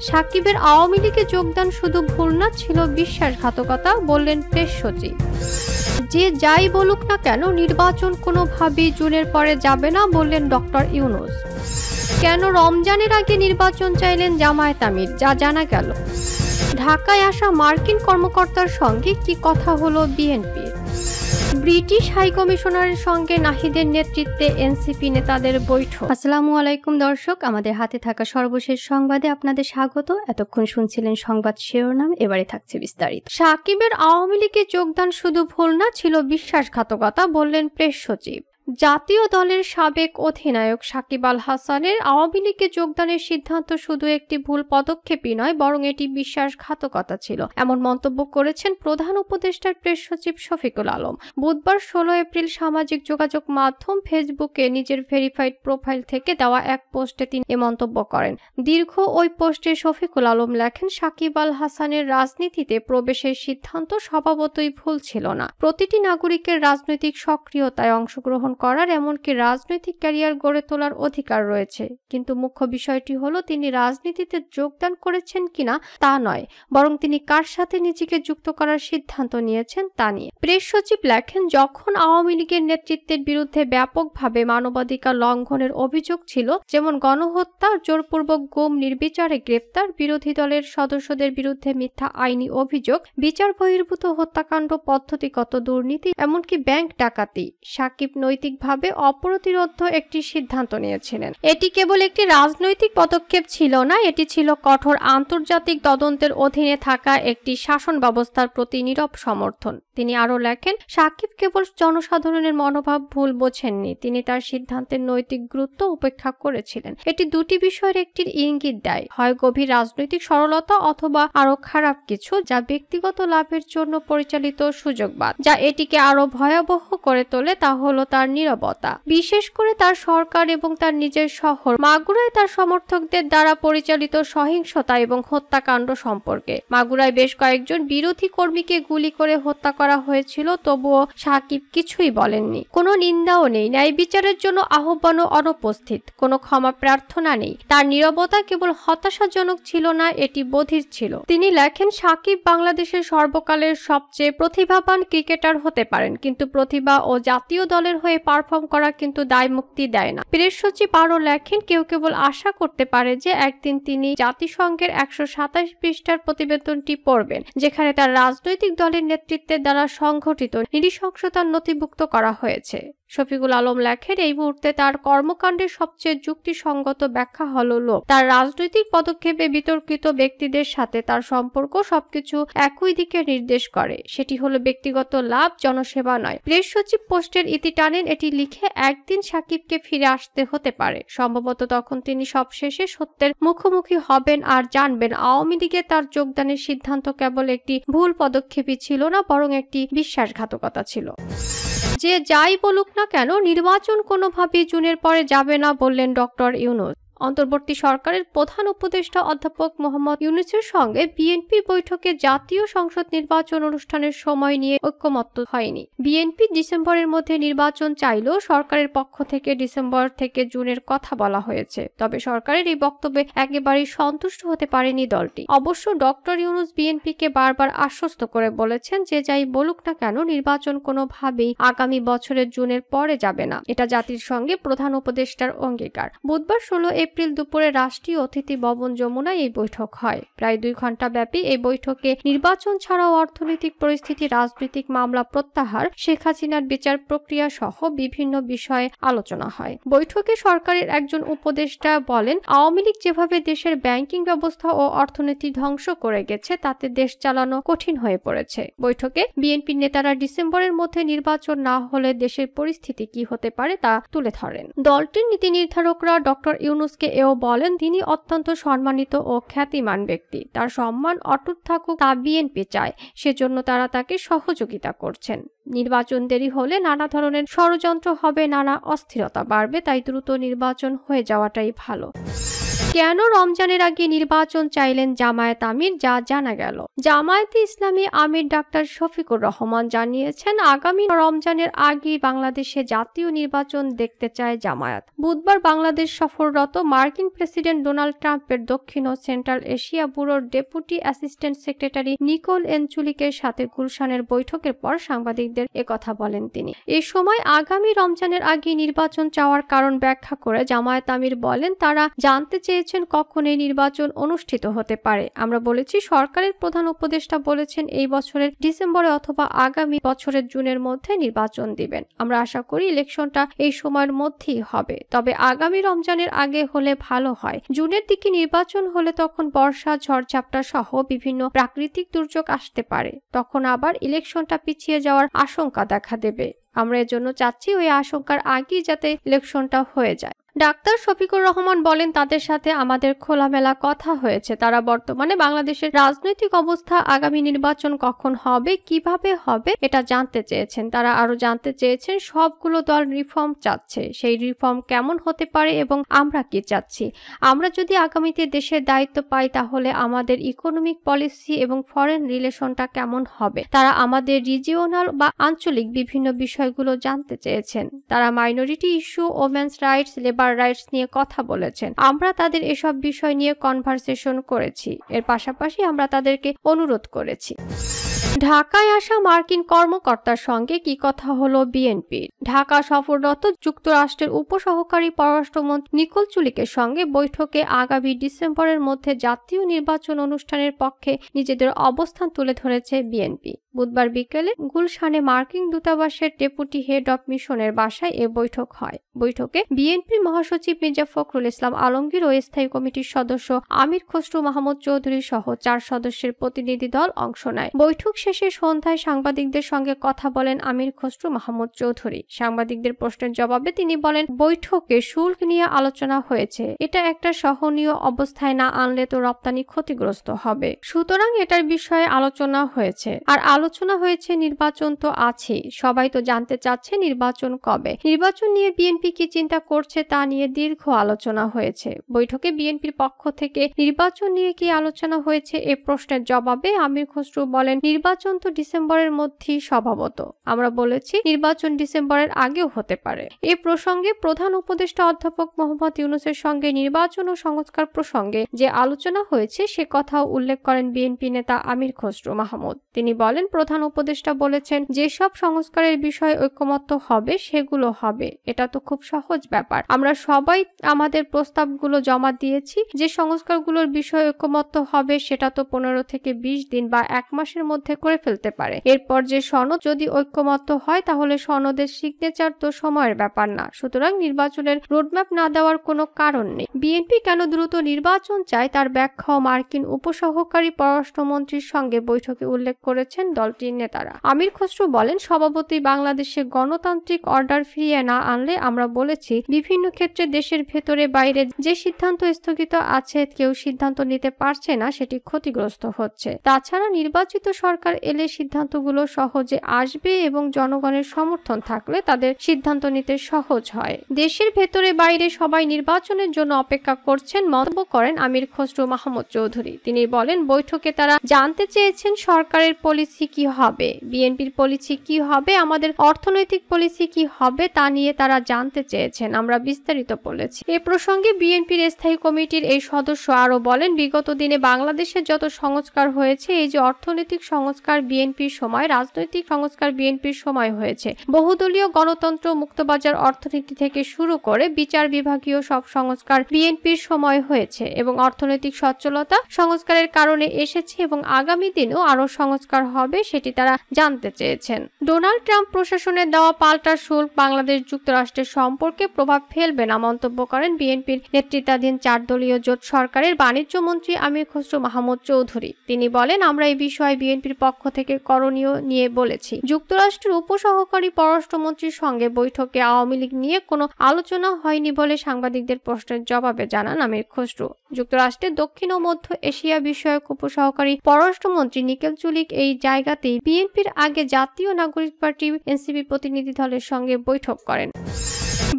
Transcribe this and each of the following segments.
সাকিবের আওয়ামী লীগে যোগদান শুধু ভুল না, ছিল বিশ্বাসঘাতকতা, বললেন প্রেস সচিব। যে যাই বলুক না কেন, নির্বাচন কোনোভাবেই জুনের পরে যাবে না, বললেন ডক্টর ইউনূস। কেন রমজানের আগে নির্বাচন চাইলেন জামায়াত আমির, যা জানা গেল। ঢাকায় আসা মার্কিন কর্মকর্তার সঙ্গে কি কথা হলো বিএনপির। ব্রিটিশ হাইকমিশনারের সঙ্গে নাহিদের নেতৃত্বে এনসিপি নেতাদের বৈঠক। আসসালামু আলাইকুম দর্শক, আমাদের হাতে থাকা সর্বশেষ সংবাদে আপনাদের স্বাগত। এতক্ষণ শুনছিলেন সংবাদ শিরোনাম, এবারে থাকছে বিস্তারিত। সাকিবের আওয়ামী লীগে যোগদান শুধু ভুল না, ছিল বিশ্বাসঘাতকতা, বললেন প্রেস সচিব। জাতীয় দলের সাবেক অধিনায়ক সাকিব আল হাসানের আওয়ামী লীগে যোগদানের সিদ্ধান্ত শুধু একটি ভুল পদক্ষেপই নয়, বরং এটি বিশ্বাসঘাতকতা ছিল, এমন মন্তব্য করেছেন প্রধান উপদেষ্টার প্রেস সচিব শফিকুল আলম। বুধবার 16 এপ্রিল সামাজিক যোগাযোগ মাধ্যম ফেসবুকে নিজের ভেরিফাইড প্রোফাইল থেকে দেওয়া এক পোস্টে তিনি এ মন্তব্য করেন। দীর্ঘ ওই পোস্টে শফিকুল আলম লেখেন, সাকিব আল হাসানের রাজনীতিতে প্রবেশের সিদ্ধান্ত স্বভাবতই ভুল ছিল না। প্রতিটি নাগরিকের রাজনৈতিক সক্রিয়তায় অংশগ্রহণ করার, এমনকি রাজনৈতিক ক্যারিয়ার গড়ে তোলার অধিকার রয়েছে, কিন্তু মুখ্য বিষয়টি হলো তিনি রাজনীতিতে যোগদান করেছেন কিনা তা নয়, বরং তিনি কার সাথে নিজেকে যুক্ত করার সিদ্ধান্ত নিয়েছেন তা নিয়ে। প্রেস সচিব লেখেন, যখন আওয়ামী লীগের নেতৃত্বের বিরুদ্ধে ব্যাপকভাবে মানবাধিকার লঙ্ঘনের অভিযোগ ছিল, যেমন গণহত্যা, জোরপূর্বক গুম, নির্বিচারে গ্রেপ্তার, বিরোধী দলের সদস্যদের বিরুদ্ধে মিথ্যা আইনি অভিযোগ, বিচার বহির্ভূত হত্যাকাণ্ড, পদ্ধতিগত দুর্নীতি, এমনকি ব্যাংক ডাকাতি, সাকিব নৈতিকভাবে অপ্রতিরোধ্য একটি সিদ্ধান্ত নিয়েছিলেন। এটি কেবল একটি রাজনৈতিক পদক্ষেপ ছিল না, এটি ছিল কঠোর আন্তর্জাতিক তদন্তের অধীনে থাকা একটি শাসন ব্যবস্থার প্রতি নীরব সমর্থন। তিনি আরও লেখেন, সাকিব কেবল জনসাধারণের মনোভাব ভুল বোঝেননি, তিনি তার সিদ্ধান্তের নৈতিক গুরুত্ব উপেক্ষা করেছিলেন। এটি দুটি বিষয়ের একটির ইঙ্গিত দেয়, হয় গভীর রাজনৈতিক সরলতা অথবা আরো খারাপ কিছু, যা ব্যক্তিগত লাভের জন্য পরিচালিত সুযোগবাদ। যা এটিকে আরো ভয়াবহ করে তোলে তা হলো তার নীরবতা, বিশেষ করে তার সরকার এবং তার নিজের শহর মাগুরায় তার সমর্থকদের দ্বারা পরিচালিত সহিংসতা এবং হত্যাকাণ্ড সম্পর্কে। মাগুরায় বেশ কয়েকজন বিরোধী কর্মীকে গুলি করে হত্যা করা হয়েছিল, তবুও সাকিব কিছুই বলেননি, কোনো নিন্দাও নেই, ন্যায় বিচারের জন্য আহ্বানও অনুপস্থিত, কোনো ক্ষমা প্রার্থনা নেই। তার নীরবতা কেবল হতাশাজনক ছিল না, এটি বধির ছিল। তিনি লেখেন, সাকিব বাংলাদেশের সর্বকালের সবচেয়ে প্রতিভাবান ক্রিকেটার হতে পারেন, কিন্তু প্রতিভা ও জাতীয় দলের হয়ে পারফর্ম করা কিন্তু দায় মুক্তি দেয় না। প্রেস সচিব আরও লেখেন, কেউ কেবল আশা করতে পারে যে একদিন তিনি জাতিসংঘের 127 পৃষ্ঠার প্রতিবেদনটি পড়বেন, যেখানে তার রাজনৈতিক দলের নেতৃত্বের দ্বারা সংঘটিত নৃশংসতার নথিভুক্ত করা হয়েছে। শফিকুল আলম লেখেন, এই মুহূর্তে তার কর্মকাণ্ডের সবচেয়ে যুক্তিসঙ্গত ব্যাখ্যা হলো লোভ। তার রাজনৈতিক পদক্ষেপে বিতর্কিত ব্যক্তিদের সাথে তার সম্পর্ক সবকিছু একই দিকে নির্দেশ করে, সেটি হলো ব্যক্তিগত লাভ, জনসেবা নয়। প্রেস সচিব পোস্টের ইতি টানেন, এটি লিখে, একদিন সাকিবকে ফিরে আসতে হতে পারে, সম্ভবত তখন তিনি সবশেষে সত্যের মুখোমুখি হবেন আর জানবেন আওয়ামী লীগে তার যোগদানের সিদ্ধান্ত কেবল একটি ভুল পদক্ষেপই ছিল না, বরং একটি বিশ্বাসঘাতকতা ছিল। যে যাই বলুক না কেন, নির্বাচন কোনোভাবেই জুনের পরে যাবে না, বললেন ডক্টর ইউনূস। অন্তর্বর্তী সরকারের প্রধান উপদেষ্টা অধ্যাপক মোহাম্মদ ইউনূসের সঙ্গে বিএনপির বৈঠকে জাতীয় সংসদ নির্বাচন অনুষ্ঠানের সময় নিয়ে ঐকমত্য হয়নি। বিএনপি ডিসেম্বরের মধ্যে নির্বাচন চাইলেও সরকারের পক্ষ থেকে ডিসেম্বর থেকে জুনের কথা বলা হয়েছে, তবে সরকারের এই বক্তব্যে একেবারেই সন্তুষ্ট হতে পারেনি দলটি। অবশ্য ডক্টর ইউনূস বিএনপিকে বারবার আশ্বস্ত করে বলেছেন, যে যাই বলুক না কেন, নির্বাচন কোনোভাবেই আগামী বছরের জুনের পরে যাবে না, এটা জাতির সঙ্গে প্রধান উপদেষ্টার অঙ্গীকার। বুধবার 16 এপ্রিল দুপুরে রাষ্ট্রীয় অতিথি ভবন যমুনায় এই বৈঠক হয়। প্রায় 2 ঘন্টা ব্যাপী এই বৈঠকে নির্বাচন ছাড়াও অর্থনৈতিক পরিস্থিতি, রাজনৈতিক মামলা প্রত্যাহার, শেখ হাসিনার বিচার প্রক্রিয়া সহ বিভিন্ন বিষয়ে আলোচনা হয়। বৈঠকে সরকারের একজন উপদেষ্টা বলেন, আওয়ামী লীগ যেভাবে দেশের ব্যাংকিং ব্যবস্থা ও অর্থনীতি ধ্বংস করে গেছে, তাতে দেশ চালানো কঠিন হয়ে পড়েছে। বৈঠকে বিএনপির নেতারা ডিসেম্বরের মধ্যে নির্বাচন না হলে দেশের পরিস্থিতি কি হতে পারে তা তুলে ধরেন। দলটির নীতি নির্ধারকরা ডক্টর ইউনূসকে এও বলেন, তিনি অত্যন্ত সম্মানিত ও খ্যাতিমান ব্যক্তি, তার সম্মান অটুট থাকুক তা বিএনপি চায়, সেজন্য তারা তাকে সহযোগিতা করছেন। নির্বাচন দেরি হলে নানা ধরনের ষড়যন্ত্র হবে, নানা অস্থিরতা বাড়বে, তাই দ্রুত নির্বাচন হয়ে যাওয়াটাই ভালো। কেন রমজানের আগে নির্বাচন চাইলেন জামায়াত আমির, যা জানা গেল। জামায়াতে ইসলামী আমির ডাক্তার শফিকুর রহমান জানিয়েছেন, আগামী রমজানের আগে বাংলাদেশে জাতীয় নির্বাচন দেখতে চায় জামায়াত। বুধবার বাংলাদেশ সফররত মার্কিন প্রেসিডেন্ট ডোনাল্ড ট্রাম্পের দক্ষিণ ও সেন্ট্রাল এশিয়া ব্যুরোর ডেপুটি অ্যাসিস্ট্যান্ট সেক্রেটারি নিকোল এনচুলিকের সাথে গুলশানের বৈঠকের পর সাংবাদিকদের একথা বলেন তিনি। এ সময় আগামী রমজানের আগে নির্বাচন চাওয়ার কারণ ব্যাখ্যা করে জামায়াত আমির বলেন, তারা জানতে চেয়েছেন কখন এই নির্বাচন অনুষ্ঠিত হতে পারে। আমরা বলেছি, সরকারের প্রধান উপদেষ্টা বলেছেন এই বছরের ডিসেম্বরে অথবা আগামী বছরের জুনের মধ্যে নির্বাচন দিবেন। আমরা আশা করি ইলেকশনটা এই সময়ের মধ্যেই হবে, তবে আগামী রমজানের আগে হলে ভালো হয়। জুনের দিকে নির্বাচন হলে তখন বর্ষা, ঝড়ঝাপটা সহ বিভিন্ন প্রাকৃতিক দুর্যোগ আসতে পারে, তখন আবার ইলেকশনটা পিছিয়ে যাওয়ার আশঙ্কা দেখা দেবে। আমরা এজন্য চাচ্ছি ওই আশঙ্কার আগেই যাতে ইলেকশনটা হয়ে যায়। ডাক্তার শফিকুর রহমান বলেন, তাদের সাথে আমাদের খোলামেলা কথা হয়েছে। তারা বর্তমানে বাংলাদেশের রাজনৈতিক অবস্থা, আগামী নির্বাচন কখন হবে, কিভাবে হবে এটা জানতে চেয়েছেন। তারা আরো জানতে চেয়েছেন সবগুলো দল রিফর্ম চাচ্ছে, সেই রিফর্ম কেমন হতে পারে এবং আমরা কি চাচ্ছি। আমরা যদি আগামীতে দেশের দায়িত্ব পাই তাহলে আমাদের ইকোনমিক পলিসি এবং ফরেন রিলেশনটা কেমন হবে। তারা আমাদের রিজিওনাল বা আঞ্চলিক বিভিন্ন বিষয়গুলো জানতে চেয়েছেন। তারা minority issue, women's rights, labour rights নিয়ে কথা বলেছেন। আমরা তাদের এসব বিষয় নিয়ে কনভারসেশন করেছি। এর পাশাপাশি আমরা তাদেরকে অনুরোধ করেছি। ঢাকায় আসা মার্কিন কর্মকর্তার সঙ্গে কি কথা হলো বিএনপির। ঢাকা সফররত যুক্তরাষ্ট্রের উপসহকারী পররাষ্ট্রমন্ত্রী নিকোল চুলিকের সঙ্গে বৈঠকে আগামী ডিসেম্বরের মধ্যে জাতীয় নির্বাচন অনুষ্ঠানের পক্ষে নিজেদের অবস্থান তুলে ধরেছে বিএনপি। বুধবার বিকেলে গুলশানে মার্কিন দূতাবাসের ডেপুটি হেড অব মিশনের বাসায় এ বৈঠক হয়। বৈঠকে বিএনপির মহাসচিব মির্জা ফখরুল ইসলাম আলমগীর ও স্থায়ী কমিটির সদস্য আমির খসরু মাহমুদ চৌধুরী সহ 4 সদস্যের প্রতিনিধি দল অংশ নেয়। বৈঠক শেষে সন্ধ্যায় সাংবাদিকদের সঙ্গে কথা বলেন আমির খসরু মাহমুদ চৌধুরী। সাংবাদিকদের প্রশ্নের জবাবে তিনি বলেন, বৈঠকে শুল্ক নিয়ে আলোচনা হয়েছে। এটা একটা সহনীয় অবস্থায় না আনলে তো রপ্তানি ক্ষতিগ্রস্ত হবে, সুতরাং এটার বিষয়ে আলোচনা হয়েছে। আর আলোচনা হয়েছে, নির্বাচন তো আছে, সবাই তো জানতে চাচ্ছে নির্বাচন কবে। নির্বাচন নিয়ে বিএনপি কি চিন্তা করছে তা নিয়ে দীর্ঘ আলোচনা হয়েছে। বৈঠকে বিএনপির পক্ষ থেকে নির্বাচন নিয়ে কি আলোচনা হয়েছে এ প্রশ্নের জবাবে আমির খসরু বলেন, নির্বাচন তো ডিসেম্বরের মধ্যেই স্বভাবত। আমরা বলেছি নির্বাচন ডিসেম্বরের আগেও হতে পারে। এ প্রসঙ্গে প্রধান উপদেষ্টা অধ্যাপক মোহাম্মদ ইউনূসের সঙ্গে নির্বাচন ও সংস্কার প্রসঙ্গে যে আলোচনা হয়েছে সে কথাও উল্লেখ করেন বিএনপি নেতা আমির খসরু মাহমুদ। তিনি বলেন, প্রধান উপদেষ্টা বলেছেন যেসব সংস্কারের বিষয়ে ঐকমত্য হবে সেগুলো হবে। এটা তো খুব সহজ ব্যাপার। আমরা সবাই আমাদের প্রস্তাবগুলো জমা দিয়েছি। যে সংস্কারগুলোর বিষয়ে ঐকমত্য হবে সেটা তো 15 থেকে 20 দিন বা 1 মাসের মধ্যে করে ফেলতে পারে। এরপর যে সনদ যদি ঐকমত্য হয় তাহলে সনদের সিগনেচার তো সময়ের ব্যাপার না। সুতরাং নির্বাচনের রোডম্যাপ না দেওয়ার কোনো কারণ নেই। বিএনপি কেন দ্রুত নির্বাচন চায় তার ব্যাখ্যাও মার্কিন উপসহকারী পররাষ্ট্রমন্ত্রীর সঙ্গে বৈঠকে উল্লেখ করেছেন দলটির নেতারা। আমির খসরু বলেন, স্বভাবতই বাংলাদেশে গণতান্ত্রিক অর্ডার ফিরিয়ে না আনলে আমরা বলেছি বিভিন্ন ক্ষেত্রে দেশের ভেতরে বাইরে যে সিদ্ধান্ত স্থগিত আছে, কেউ সিদ্ধান্ত নিতে পারছে না, সেটি ক্ষতিগ্রস্ত হচ্ছে। তাছাড়া নির্বাচিত সরকার এলে সিদ্ধান্তগুলো সহজে আসবে এবং জনগণের সমর্থন থাকলে তাদের সিদ্ধান্ত নিতে সহজ হয়। দেশের ভেতরে বাইরে সবাই নির্বাচনের জন্য অপেক্ষা করছেন মন্তব্য করেন আমির খসরু মাহমুদ চৌধুরী। তিনি বলেন, বৈঠকে তারা জানতে চেয়েছেন সরকারের পলিসি কি হবে, বিএনপির পলিসি কি হবে, আমাদের অর্থনৈতিক পলিসি কি হবে তা নিয়ে তারা জানতে চেয়েছেন। আমরা বিস্তারিত বলেছি। এ প্রসঙ্গে বিএনপির স্থায়ী কমিটির এই সদস্য আরো বলেন, বিগত দিনে বাংলাদেশের যত সংস্কার হয়েছে, এই যে অর্থনৈতিক সংস্কার বিএনপির সময়, রাজনৈতিক সংস্কার বিএনপির সময় হয়েছে, বহুদলীয় গণতন্ত্র, মুক্তবাজার অর্থনীতি থেকে শুরু করে বিচার বিভাগীয় সব সংস্কার বিএনপির সময় হয়েছে এবং অর্থনৈতিক সচ্ছলতা সংস্কারের কারণে এসেছে এবং আগামী দিনেও আরো সংস্কার হবে সেটি তারা জানতে চেয়েছেন। ডোনাল্ড ট্রাম্প প্রশাসনের দেওয়া পাল্টা শুল্ক বাংলাদেশ যুক্তরাষ্ট্রের সম্পর্কে প্রভাব ফেলবে না মন্তব্য করেন বিএনপির নেতৃত্বাধীন 4 দলীয় জোট সরকারের বাণিজ্য মন্ত্রী আমির খসরু মাহমুদ চৌধুরী। তিনি বলেন, আমরা এই বিষয়ে বিএনপির পক্ষ থেকে করণীয় নিয়ে বলেছি। যুক্তরাষ্ট্রের উপসহকারী পররাষ্ট্রমন্ত্রীর সঙ্গে বৈঠকে আওয়ামী লীগ নিয়ে কোনো আলোচনা হয়নি বলে সাংবাদিকদের প্রশ্নের জবাবে জানান আমির খসরু। যুক্তরাষ্ট্রের দক্ষিণ ও মধ্য এশিয়া বিষয়ক উপসহকারী পররাষ্ট্রমন্ত্রী নিকোল চুলিক এই জায়গাতেই বিএনপির আগে জাতীয় নাগরিক পার্টি এনসিপি প্রতিনিধি দলের সঙ্গে বৈঠক করেন।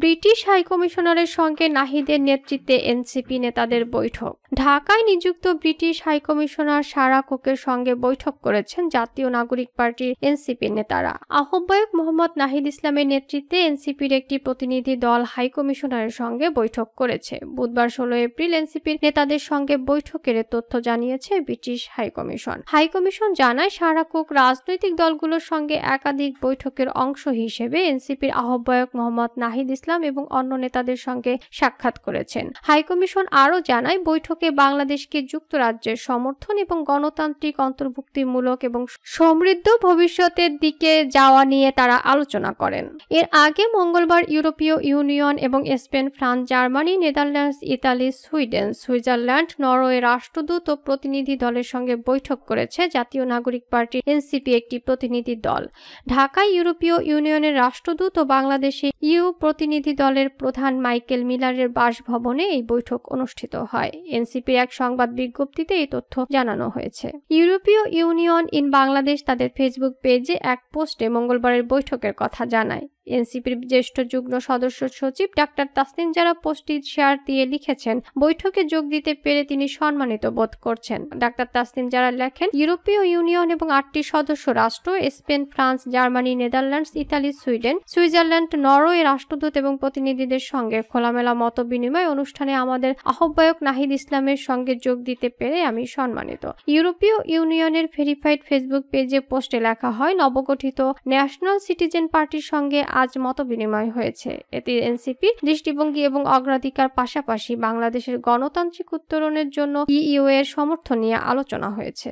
ব্রিটিশ হাইকমিশনারের সঙ্গে নাহিদের নেতৃত্বে এনসিপি নেতাদের বৈঠক। ঢাকায় নিযুক্ত ব্রিটিশ হাইকমিশনার সারা কুকের সঙ্গে বৈঠক করেছেন জাতীয় নাগরিক পার্টির এনসিপি নেতারা। আহ্বায়ক মোহাম্মদ নাহিদ ইসলামের নেতৃত্বে এনসিপির একটি প্রতিনিধি দল হাইকমিশনারের সঙ্গে বৈঠক করেছে। বুধবার 16 এপ্রিল এনসিপির নেতাদের সঙ্গে বৈঠকের তথ্য জানিয়েছে ব্রিটিশ হাইকমিশন। হাইকমিশন জানায় সারা কুক রাজনৈতিক দলগুলোর সঙ্গে একাধিক বৈঠকের অংশ হিসেবে এনসিপির আহ্বায়ক মোহাম্মদ নাহিদ ইসলাম এবং অন্য নেতাদের সঙ্গে সাক্ষাৎ করেছেন। হাইকমিশন আরও জানায় বৈঠকে বাংলাদেশকে যুক্তরাজ্যের সমর্থন এবং গণতান্ত্রিক অন্তর্ভুক্তিমূলক এবং সমৃদ্ধ ভবিষ্যতের দিকে যাওয়া নিয়ে তারা আলোচনা করেন। এর আগে মঙ্গলবার ইউরোপীয় ইউনিয়ন এবং Spain, France, Germany, Netherlands, Italy, Sweden, Switzerland, Norway রাষ্ট্রদূত ও প্রতিনিধি দলের সঙ্গে বৈঠক করেছে জাতীয় নাগরিক পার্টি এনসিপি একটি প্রতিনিধি দল। ঢাকায় ইউরোপীয় ইউনিয়নের রাষ্ট্রদূত ও বাংলাদেশে ইউ প্রতিনিধি দলের প্রধান মাইকেল মিলারের বাসভবনে এই বৈঠক অনুষ্ঠিত হয়। এনসিপির এক সংবাদ বিজ্ঞপ্তিতে এই তথ্য জানানো হয়েছে। ইউরোপীয় ইউনিয়ন ইন বাংলাদেশ তাদের ফেসবুক পেজে এক পোস্টে মঙ্গলবারের বৈঠকের কথা জানায়। এনসিপির জ্যেষ্ঠ যুগ্ম সদস্য সচিব ডাক্তার তাসনিম জারা পোস্টটি শেয়ার দিয়ে লিখেছেন, বৈঠকে যোগ দিতে পেরে তিনি সম্মানিত বোধ করছেন। ডাক্তার তাসনিম জারা লেখেন, ইউরোপীয় ইউনিয়ন এবং 8টি সদস্য রাষ্ট্র Spain, France, Germany, Netherlands, Italy, Sweden, Switzerland, Norway রাষ্ট্রদূত এবং প্রতিনিধিদের সঙ্গে খোলামেলা মত বিনিময় অনুষ্ঠানে আমাদের আহ্বায়ক নাহিদ ইসলামের সঙ্গে যোগ দিতে পেরে আমি সম্মানিত। ইউরোপীয় ইউনিয়নের ভেরিফাইড ফেসবুক পেজে পোস্টে লেখা হয়, নবগঠিত ন্যাশনাল সিটিজেন পার্টির সঙ্গে আজ মতবিনিময় হয়েছে। এতে এনসিপির দৃষ্টিভঙ্গি এবং অগ্রাধিকার পাশাপাশি বাংলাদেশের গণতান্ত্রিক উত্তরণের জন্য ইইউ এর সমর্থন নিয়ে আলোচনা হয়েছে।